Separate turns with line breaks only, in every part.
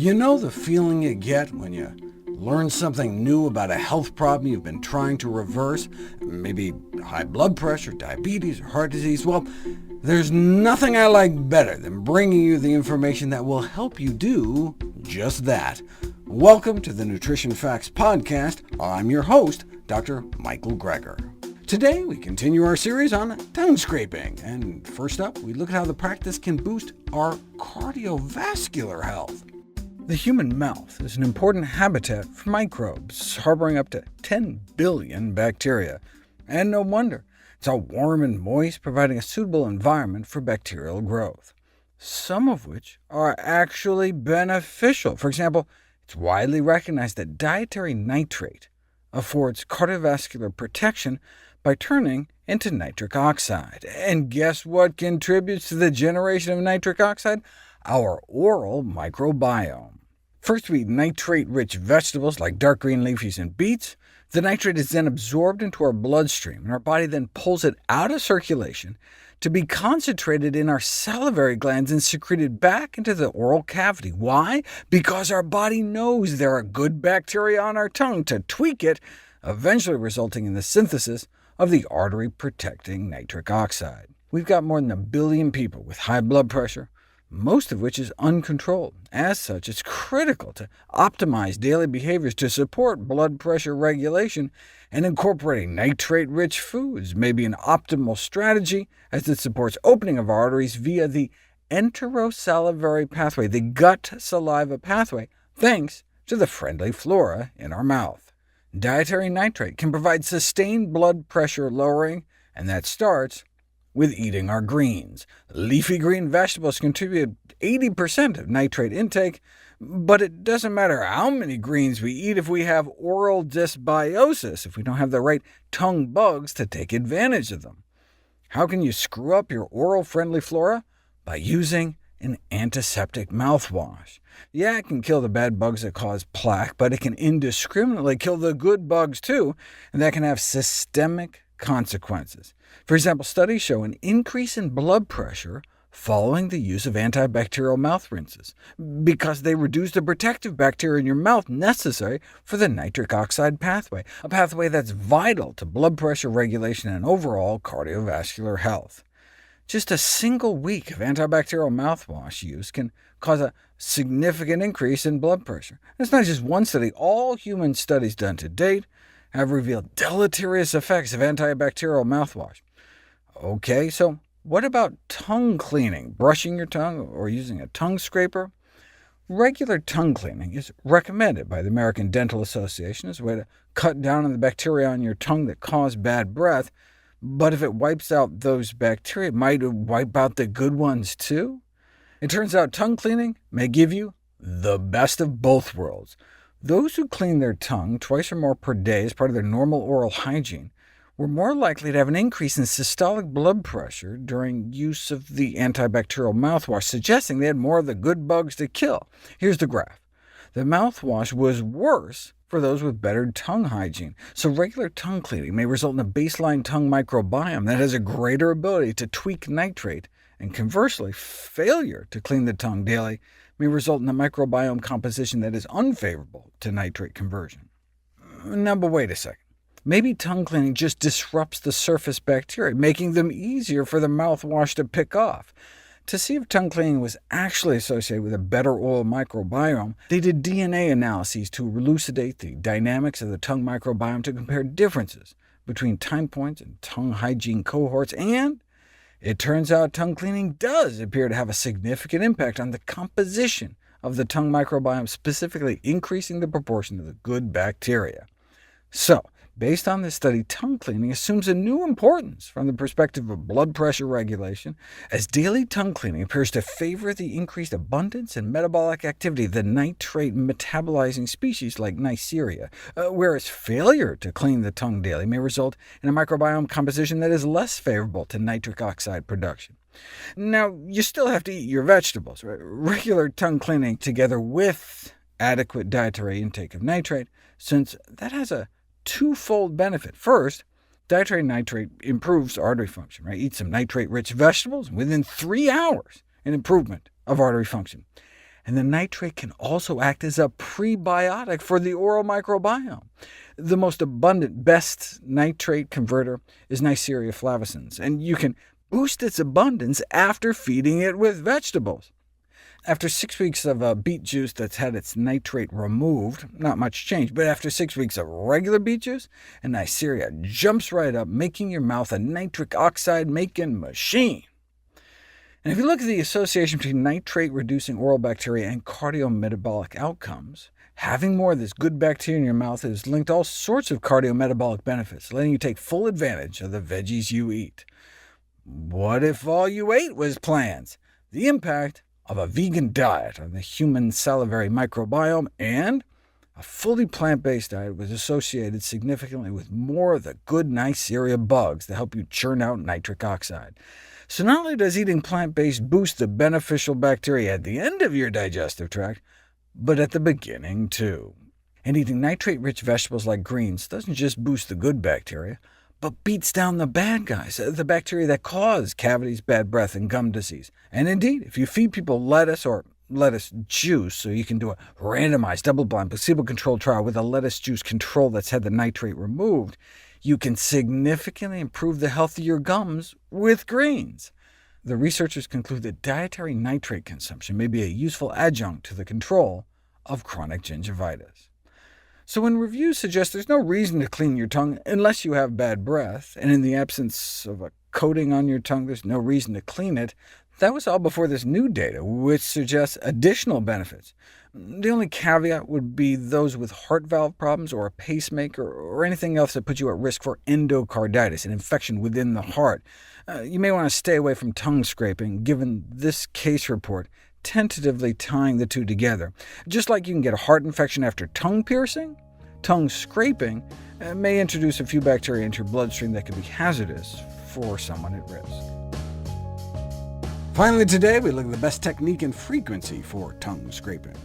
You know the feeling you get when you learn something new about a health problem you've been trying to reverse? Maybe high blood pressure, diabetes, or heart disease? Well, there's nothing I like better than bringing you the information that will help you do just that. Welcome to the Nutrition Facts Podcast. I'm your host, Dr. Michael Greger. Today, we continue our series on tongue scraping. And first up, we look at how the practice can boost our cardiovascular health. The human mouth is an important habitat for microbes, harboring up to 10 billion bacteria. And no wonder. It's all warm and moist, providing a suitable environment for bacterial growth, some of which are actually beneficial. For example, it's widely recognized that dietary nitrate affords cardiovascular protection by turning into nitric oxide. And guess what contributes to the generation of nitric oxide? Our oral microbiome. First, we eat nitrate-rich vegetables like dark green leafies and beets. The nitrate is then absorbed into our bloodstream, and our body then pulls it out of circulation to be concentrated in our salivary glands and secreted back into the oral cavity. Why? Because our body knows there are good bacteria on our tongue to tweak it, eventually resulting in the synthesis of the artery-protecting nitric oxide. We've got more than 1 billion people with high blood pressure, most of which is uncontrolled. As such, it's critical to optimize daily behaviors to support blood pressure regulation, and incorporating nitrate-rich foods may be an optimal strategy, as it supports opening of arteries via the enterosalivary pathway, the gut-saliva pathway, thanks to the friendly flora in our mouth. Dietary nitrate can provide sustained blood pressure lowering, and that starts with eating our greens. Leafy green vegetables contribute 80% of nitrate intake, but it doesn't matter how many greens we eat if we have oral dysbiosis, if we don't have the right tongue bugs to take advantage of them. How can you screw up your oral-friendly flora? By using an antiseptic mouthwash. Yeah, it can kill the bad bugs that cause plaque, but it can indiscriminately kill the good bugs too, and that can have systemic consequences. For example, studies show an increase in blood pressure following the use of antibacterial mouth rinses, because they reduce the protective bacteria in your mouth necessary for the nitric oxide pathway, a pathway that's vital to blood pressure regulation and overall cardiovascular health. Just a single week of antibacterial mouthwash use can cause a significant increase in blood pressure. And it's not just one study. All human studies done to date have revealed deleterious effects of antibacterial mouthwash. OK, so what about tongue cleaning, brushing your tongue, or using a tongue scraper? Regular tongue cleaning is recommended by the American Dental Association as a way to cut down on the bacteria on your tongue that cause bad breath, but if it wipes out those bacteria, might it wipe out the good ones too? It turns out tongue cleaning may give you the best of both worlds. Those who clean their tongue twice or more per day as part of their normal oral hygiene were more likely to have an increase in systolic blood pressure during use of the antibacterial mouthwash, suggesting they had more of the good bugs to kill. Here's the graph. The mouthwash was worse for those with better tongue hygiene, so regular tongue cleaning may result in a baseline tongue microbiome that has a greater ability to tweak nitrate, and conversely, failure to clean the tongue daily may result in a microbiome composition that is unfavorable to nitrate conversion. Now, but wait a second. Maybe tongue cleaning just disrupts the surface bacteria, making them easier for the mouthwash to pick off. To see if tongue cleaning was actually associated with a better oral microbiome, they did DNA analyses to elucidate the dynamics of the tongue microbiome to compare differences between time points and tongue hygiene cohorts, and it turns out tongue cleaning does appear to have a significant impact on the composition of the tongue microbiome, specifically increasing the proportion of the good bacteria. So, based on this study, tongue cleaning assumes a new importance from the perspective of blood pressure regulation, as daily tongue cleaning appears to favor the increased abundance and metabolic activity of the nitrate-metabolizing species like Neisseria, whereas failure to clean the tongue daily may result in a microbiome composition that is less favorable to nitric oxide production. Now, you still have to eat your vegetables. Right? Regular tongue cleaning together with adequate dietary intake of nitrate, since that has a twofold benefit. First, dietary nitrate improves artery function. Eat some nitrate-rich vegetables, and within 3 hours, an improvement of artery function. And the nitrate can also act as a prebiotic for the oral microbiome. The most abundant, best nitrate converter is Neisseria flavescens, and you can boost its abundance after feeding it with vegetables. After 6 weeks of beet juice that's had its nitrate removed, not much change, but after 6 weeks of regular beet juice, and Neisseria jumps right up, making your mouth a nitric oxide-making machine. And if you look at the association between nitrate-reducing oral bacteria and cardiometabolic outcomes, having more of this good bacteria in your mouth is linked to all sorts of cardiometabolic benefits, letting you take full advantage of the veggies you eat. What if all you ate was plants? The impact of a vegan diet on the human salivary microbiome and a fully plant-based diet was associated significantly with more of the good Neisseria bugs that help you churn out nitric oxide. So not only does eating plant-based boost the beneficial bacteria at the end of your digestive tract, but at the beginning too. And eating nitrate-rich vegetables like greens doesn't just boost the good bacteria, but beats down the bad guys, the bacteria that cause cavities, bad breath, and gum disease. And indeed, if you feed people lettuce or lettuce juice, so you can do a randomized, double-blind, placebo-controlled trial with a lettuce juice control that's had the nitrate removed, you can significantly improve the health of your gums with greens. The researchers conclude that dietary nitrate consumption may be a useful adjunct to the control of chronic gingivitis. So when reviews suggest there's no reason to clean your tongue unless you have bad breath, and in the absence of a coating on your tongue there's no reason to clean it, that was all before this new data, which suggests additional benefits. The only caveat would be those with heart valve problems or a pacemaker or anything else that puts you at risk for endocarditis, an infection within the heart. You may want to stay away from tongue scraping, given this case report tentatively tying the two together. Just like you can get a heart infection after tongue piercing, tongue scraping may introduce a few bacteria into your bloodstream that could be hazardous for someone at risk. Finally today, we look at the best technique and frequency for tongue scraping.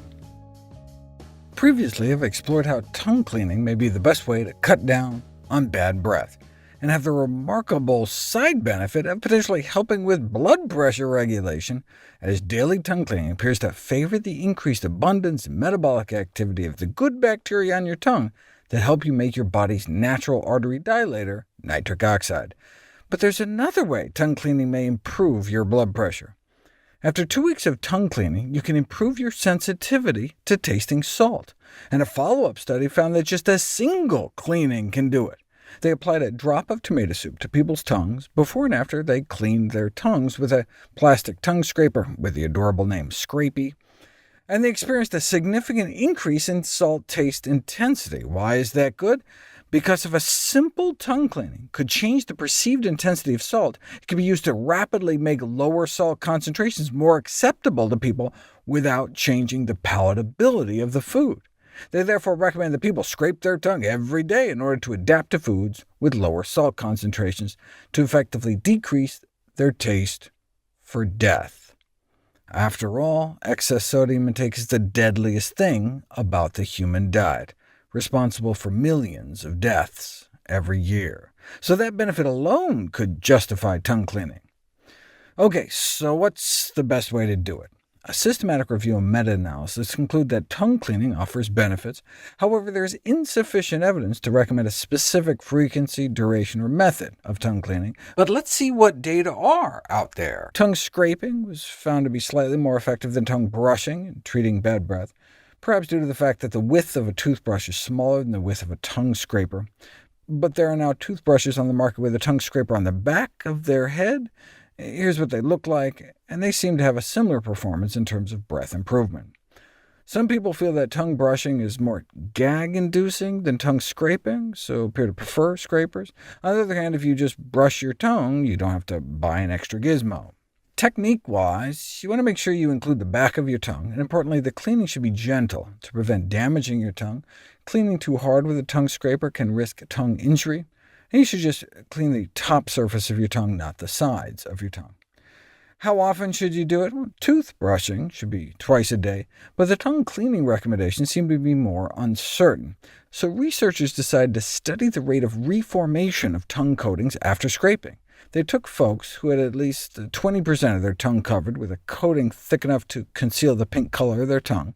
Previously, I've explored how tongue cleaning may be the best way to cut down on bad breath, and have the remarkable side benefit of potentially helping with blood pressure regulation, as daily tongue cleaning appears to favor the increased abundance and metabolic activity of the good bacteria on your tongue that help you make your body's natural artery dilator, nitric oxide. But there's another way tongue cleaning may improve your blood pressure. After 2 weeks of tongue cleaning, you can improve your sensitivity to tasting salt, and a follow-up study found that just a single cleaning can do it. They applied a drop of tomato soup to people's tongues before and after they cleaned their tongues with a plastic tongue scraper with the adorable name Scrapey, and they experienced a significant increase in salt taste intensity. Why is that good? Because if a simple tongue cleaning could change the perceived intensity of salt, it could be used to rapidly make lower salt concentrations more acceptable to people without changing the palatability of the food. They therefore recommend that people scrape their tongue every day in order to adapt to foods with lower salt concentrations to effectively decrease their taste for death. After all, excess sodium intake is the deadliest thing about the human diet, responsible for millions of deaths every year. So that benefit alone could justify tongue cleaning. OK, so what's the best way to do it? A systematic review and meta-analysis conclude that tongue cleaning offers benefits. However, there is insufficient evidence to recommend a specific frequency, duration, or method of tongue cleaning. But let's see what data are out there. Tongue scraping was found to be slightly more effective than tongue brushing in treating bad breath, perhaps due to the fact that the width of a toothbrush is smaller than the width of a tongue scraper. But there are now toothbrushes on the market with a tongue scraper on the back of their head. Here's what they look like, and they seem to have a similar performance in terms of breath improvement. Some people feel that tongue brushing is more gag-inducing than tongue scraping, so appear to prefer scrapers. On the other hand, if you just brush your tongue, you don't have to buy an extra gizmo. Technique-wise, you want to make sure you include the back of your tongue, and importantly, the cleaning should be gentle to prevent damaging your tongue. Cleaning too hard with a tongue scraper can risk tongue injury, and you should just clean the top surface of your tongue, not the sides of your tongue. How often should you do it? Well, toothbrushing should be twice a day, but the tongue cleaning recommendations seem to be more uncertain. So researchers decided to study the rate of reformation of tongue coatings after scraping. They took folks who had at least 20% of their tongue covered with a coating thick enough to conceal the pink color of their tongue.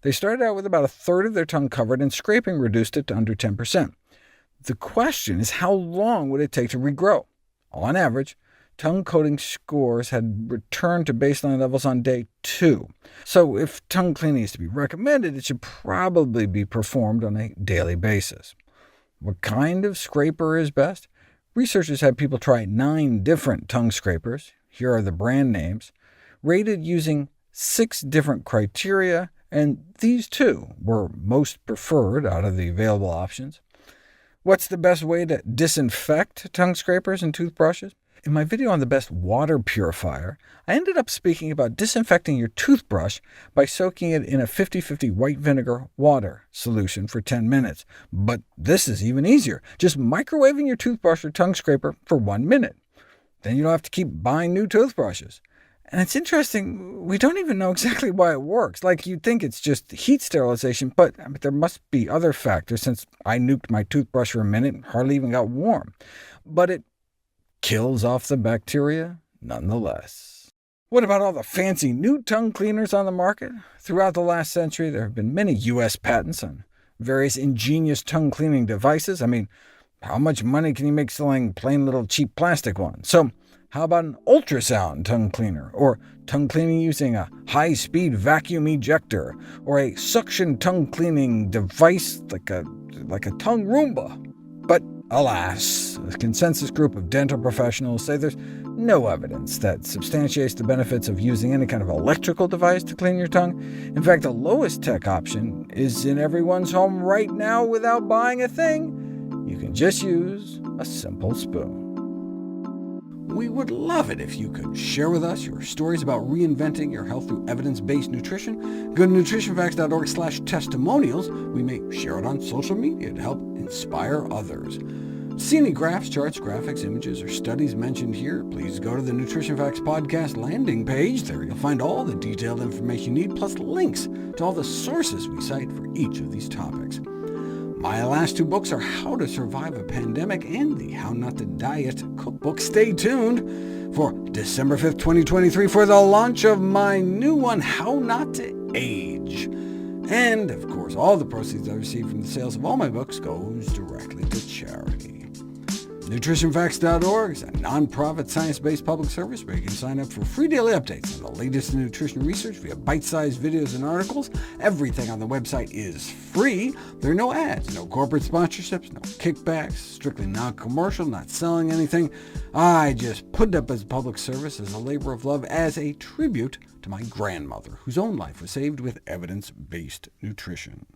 They started out with about a third of their tongue covered, and scraping reduced it to under 10%. The question is, how long would it take to regrow? On average, tongue coating scores had returned to baseline levels on day 2. So if tongue cleaning is to be recommended, it should probably be performed on a daily basis. What kind of scraper is best? Researchers had people try 9 different tongue scrapers. Here are the brand names, rated using 6 different criteria, and these 2 were most preferred out of the available options. What's the best way to disinfect tongue scrapers and toothbrushes? In my video on the best water purifier, I ended up speaking about disinfecting your toothbrush by soaking it in a 50-50 white vinegar water solution for 10 minutes. But this is even easier. Just microwaving your toothbrush or tongue scraper for 1 minute. Then you don't have to keep buying new toothbrushes. And it's interesting, we don't even know exactly why it works. Like, you'd think it's just heat sterilization, but there must be other factors, since I nuked my toothbrush for a minute and hardly even got warm. But it kills off the bacteria nonetheless. What about all the fancy new tongue cleaners on the market? Throughout the last century, there have been many U.S. patents on various ingenious tongue cleaning devices. I mean, how much money can you make selling plain little cheap plastic ones? So how about an ultrasound tongue cleaner, or tongue cleaning using a high-speed vacuum ejector, or a suction tongue cleaning device like a tongue Roomba? But alas, a consensus group of dental professionals say there's no evidence that substantiates the benefits of using any kind of electrical device to clean your tongue. In fact, the lowest tech option is in everyone's home right now without buying a thing. You can just use a simple spoon. We would love it if you could share with us your stories about reinventing your health through evidence-based nutrition. Go to NutritionFacts.org/testimonials. We may share it on social media to help inspire others. See any graphs, charts, graphics, images, or studies mentioned here, please go to the NutritionFacts Podcast landing page. There you'll find all the detailed information you need, plus links to all the sources we cite for each of these topics. My last 2 books are How to Survive a Pandemic and the How Not to Diet cookbook. Stay tuned for December 5th, 2023 for the launch of my new one, How Not to Age. And, of course, all the proceeds I receive from the sales of all my books goes directly to charity. NutritionFacts.org is a non-profit, science-based public service where you can sign up for free daily updates on the latest in nutrition research via bite-sized videos and articles. Everything on the website is free. There are no ads, no corporate sponsorships, no kickbacks, strictly non-commercial, not selling anything. I just put it up as a public service, as a labor of love, as a tribute to my grandmother, whose own life was saved with evidence-based nutrition.